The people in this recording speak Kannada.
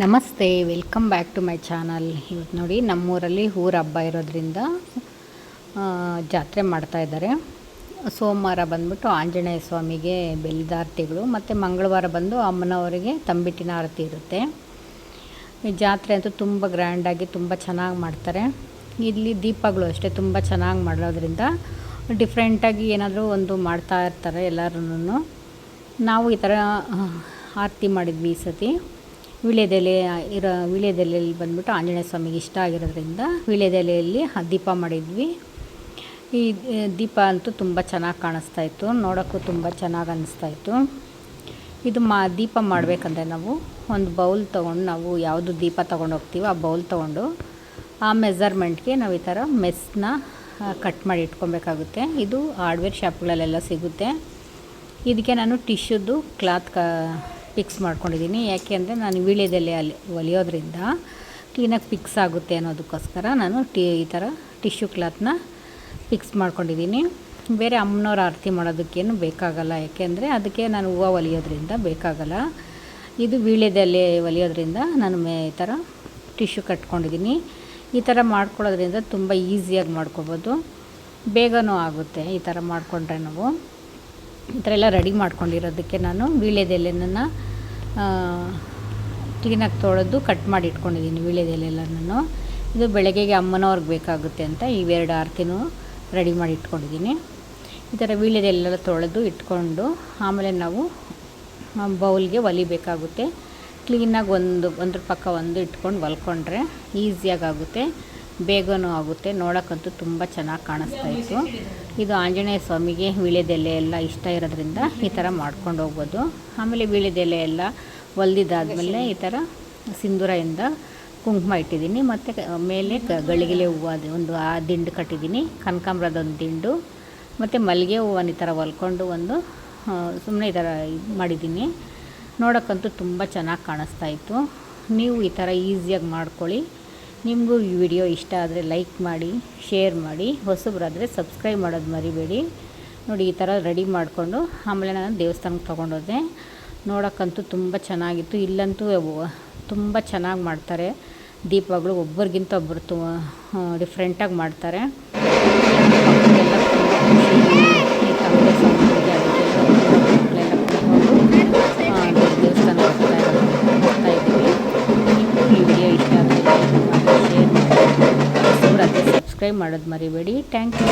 ನಮಸ್ತೆ, welcome back to my channel. ಇವತ್ತು ನೋಡಿ ನಮ್ಮೂರಲ್ಲಿ ಊರ ಹಬ್ಬ ಇರೋದ್ರಿಂದ ಜಾತ್ರೆ ಮಾಡ್ತಾಯಿದ್ದಾರೆ. ಸೋಮವಾರ ಬಂದ್ಬಿಟ್ಟು ಆಂಜನೇಯ ಸ್ವಾಮಿಗೆ ಬೆಲ್ಲದ ಆರತಿಗಳು ಮತ್ತು ಮಂಗಳವಾರ ಬಂದು ಅಮ್ಮನವರಿಗೆ ತಂಬಿಟ್ಟಿನ ಆರತಿ ಇರುತ್ತೆ. ಈ ಜಾತ್ರೆ ಅಂತೂ ತುಂಬ ಗ್ರ್ಯಾಂಡಾಗಿ ತುಂಬ ಚೆನ್ನಾಗಿ ಮಾಡ್ತಾರೆ. ಇಲ್ಲಿ ದೀಪಗಳು ಅಷ್ಟೇ ತುಂಬ ಚೆನ್ನಾಗಿ ಮಾಡೋದ್ರಿಂದ ಡಿಫ್ರೆಂಟಾಗಿ ಏನಾದರೂ ಒಂದು ಮಾಡ್ತಾ ಇರ್ತಾರೆ ಎಲ್ಲರೂ. ನಾವು ಈ ಥರ ಆರತಿ ಮಾಡಿದ್ವಿ ಈ ಸತಿ. ವೀಳ್ಯದೆಲೆಯಲ್ಲಿ ಬಂದ್ಬಿಟ್ಟು ಆಂಜನೇಯ ಸ್ವಾಮಿಗೆ ಇಷ್ಟ ಆಗಿರೋದ್ರಿಂದ ವೀಳ್ಯದೆಲೆಯಲ್ಲಿ ದೀಪ ಮಾಡಿದ್ವಿ. ಈ ದೀಪ ಅಂತೂ ತುಂಬ ಚೆನ್ನಾಗಿ ಕಾಣಿಸ್ತಾಯಿತ್ತು, ನೋಡೋಕ್ಕೂ ತುಂಬ ಚೆನ್ನಾಗಿ ಅನ್ನಿಸ್ತಾಯಿತ್ತು. ಇದು ದೀಪ ಮಾಡಬೇಕಂದ್ರೆ ನಾವು ಒಂದು ಬೌಲ್ ತೊಗೊಂಡು, ನಾವು ಯಾವುದು ದೀಪ ತೊಗೊಂಡು ಹೋಗ್ತೀವೋ ಆ ಬೌಲ್ ತೊಗೊಂಡು ಆ ಮೆಜರ್ಮೆಂಟ್ಗೆ ನಾವು ಈ ಥರ ಮೆಸ್ನ ಕಟ್ ಮಾಡಿ ಇಟ್ಕೊಬೇಕಾಗುತ್ತೆ. ಇದು ಹಾರ್ಡ್ವೇರ್ ಶಾಪ್ಗಳಲ್ಲೆಲ್ಲ ಸಿಗುತ್ತೆ. ಇದಕ್ಕೆ ನಾನು ಟಿಶ್ಯೂದು ಕ್ಲಾತ್ ಫಿಕ್ಸ್ ಮಾಡ್ಕೊಂಡಿದ್ದೀನಿ. ಯಾಕೆ ಅಂದರೆ ನಾನು ವೀಳ್ಯದೆಲೆ ಹೊಲಿಯೋದ್ರಿಂದ ಕ್ಲೀನಾಗಿ ಫಿಕ್ಸ್ ಆಗುತ್ತೆ ಅನ್ನೋದಕ್ಕೋಸ್ಕರ ನಾನು ಈ ಥರ ಟಿಶ್ಯೂ ಕ್ಲಾತ್ನ ಫಿಕ್ಸ್ ಮಾಡ್ಕೊಂಡಿದ್ದೀನಿ. ಬೇರೆ ಅಮ್ಮನವ್ರ ಆರತಿ ಮಾಡೋದಕ್ಕೇನು ಬೇಕಾಗಲ್ಲ, ಯಾಕೆಂದರೆ ಅದಕ್ಕೆ ನಾನು ಹೂವು ಹೊಲಿಯೋದ್ರಿಂದ ಬೇಕಾಗಲ್ಲ. ಇದು ವೀಳ್ಯದೆಲೆ ಹೊಲಿಯೋದ್ರಿಂದ ನಾನು ಈ ಥರ ಟಿಶ್ಯೂ ಕಟ್ಕೊಂಡಿದ್ದೀನಿ. ಈ ಥರ ಮಾಡ್ಕೊಳ್ಳೋದ್ರಿಂದ ತುಂಬ ಈಸಿಯಾಗಿ ಮಾಡ್ಕೊಬೋದು, ಬೇಗನೂ ಆಗುತ್ತೆ. ಈ ಥರ ಮಾಡಿಕೊಂಡ್ರೆ ನಾವು ಈ ಥರ ಎಲ್ಲ ರೆಡಿ ಮಾಡ್ಕೊಂಡಿರೋದಕ್ಕೆ ನಾನು ವೀಳ್ಯದೆಲೆನ ಕ್ಲೀನಾಗಿ ತೊಳೆದು ಕಟ್ ಮಾಡಿ ಇಟ್ಕೊಂಡಿದ್ದೀನಿ. ವೀಳ್ಯದೆಲೆಲ್ಲನೂ ಇದು ಬೆಳಗ್ಗೆಗೆ ಅಮ್ಮನವ್ರಿಗೆ ಬೇಕಾಗುತ್ತೆ ಅಂತ ಇವೆರಡು ಆರತಿನೂ ರೆಡಿ ಮಾಡಿ ಇಟ್ಕೊಂಡಿದ್ದೀನಿ. ಈ ಥರ ವೀಳ್ಯದೆಲೆಲ್ಲ ತೊಳೆದು ಇಟ್ಕೊಂಡು ಆಮೇಲೆ ನಾವು ಬೌಲ್ಗೆ ಹೊಲಿಬೇಕಾಗುತ್ತೆ. ಕ್ಲೀನಾಗಿ ಒಂದ್ರ ಪಕ್ಕ ಒಂದು ಇಟ್ಕೊಂಡು ಹೊಲ್ಕೊಂಡ್ರೆ ಈಸಿಯಾಗುತ್ತೆ, ಬೇಗನೂ ಆಗುತ್ತೆ. ನೋಡೋಕ್ಕಂತೂ ತುಂಬ ಚೆನ್ನಾಗಿ ಕಾಣಿಸ್ತಾಯಿತ್ತು. ಇದು ಆಂಜನೇಯ ಸ್ವಾಮಿಗೆ ವೀಳ್ಯದೆಲೆ ಎಲ್ಲ ಇಷ್ಟ ಇರೋದ್ರಿಂದ ಈ ಥರ ಮಾಡ್ಕೊಂಡು ಹೋಗ್ಬೋದು. ಆಮೇಲೆ ವೀಳ್ಯದೆಲೆ ಎಲ್ಲ ಹೊಲ್ದಿದ್ದಾದಮೇಲೆ ಈ ಥರ ಸಿಂಧೂರದಿಂದ ಕುಂಕುಮ ಇಟ್ಟಿದ್ದೀನಿ. ಮತ್ತು ಮೇಲೆ ಗಳಿಗೆಲೆ ಹೂವು ಒಂದು ಆ ದಿಂಡು ಕಟ್ಟಿದ್ದೀನಿ, ಕನಕಾಂಬರದ ಒಂದು ದಿಂಡು ಮತ್ತು ಮಲ್ಲಿಗೆ ಹೂವನ್ನ ಈ ಥರ ಹೊಲ್ಕೊಂಡು ಒಂದು ಸುಮ್ಮನೆ ಈ ಥರ ಮಾಡಿದ್ದೀನಿ. ನೋಡೋಕ್ಕಂತೂ ತುಂಬ ಚೆನ್ನಾಗಿ ಕಾಣಿಸ್ತಾಯಿತ್ತು. ನೀವು ಈ ಥರ ಈಸಿಯಾಗಿ ಮಾಡ್ಕೊಳ್ಳಿ. ನಿಮಗೂ ಈ ವಿಡಿಯೋ ಇಷ್ಟ ಆದರೆ ಲೈಕ್ ಮಾಡಿ, ಶೇರ್ ಮಾಡಿ, ಹೊಸಬರಾದರೆ ಸಬ್ಸ್ಕ್ರೈಬ್ ಮಾಡೋದು ಮರಿಬೇಡಿ. ನೋಡಿ ಈ ಥರ ರೆಡಿ ಮಾಡಿಕೊಂಡು ಆಮೇಲೆ ನಾನು ದೇವಸ್ಥಾನಕ್ಕೆ ತೊಗೊಂಡೋದೆ. ನೋಡೋಕ್ಕಂತೂ ತುಂಬ ಚೆನ್ನಾಗಿತ್ತು. ಇಲ್ಲಂತೂ ತುಂಬ ಚೆನ್ನಾಗಿ ಮಾಡ್ತಾರೆ ದೀಪಗಳು, ಒಬ್ಬರಿಗಿಂತ ಒಬ್ಬರು ಡಿಫ್ರೆಂಟಾಗಿ ಮಾಡ್ತಾರೆ. ದೇವಸ್ಥಾನ ಹೋಗ್ತಾ ಇದ್ದೀವಿ. ನಿಮಗೂ ಈ ವಿಡಿಯೋ ಇಷ್ಟ ಆದರೆ ಶೇರ್ ಮಾಡಿ, ಸಬ್ಸ್ಕ್ರೈಬ್ ಮಾಡೋದು ಮರಿಬೇಡಿ. Thank you.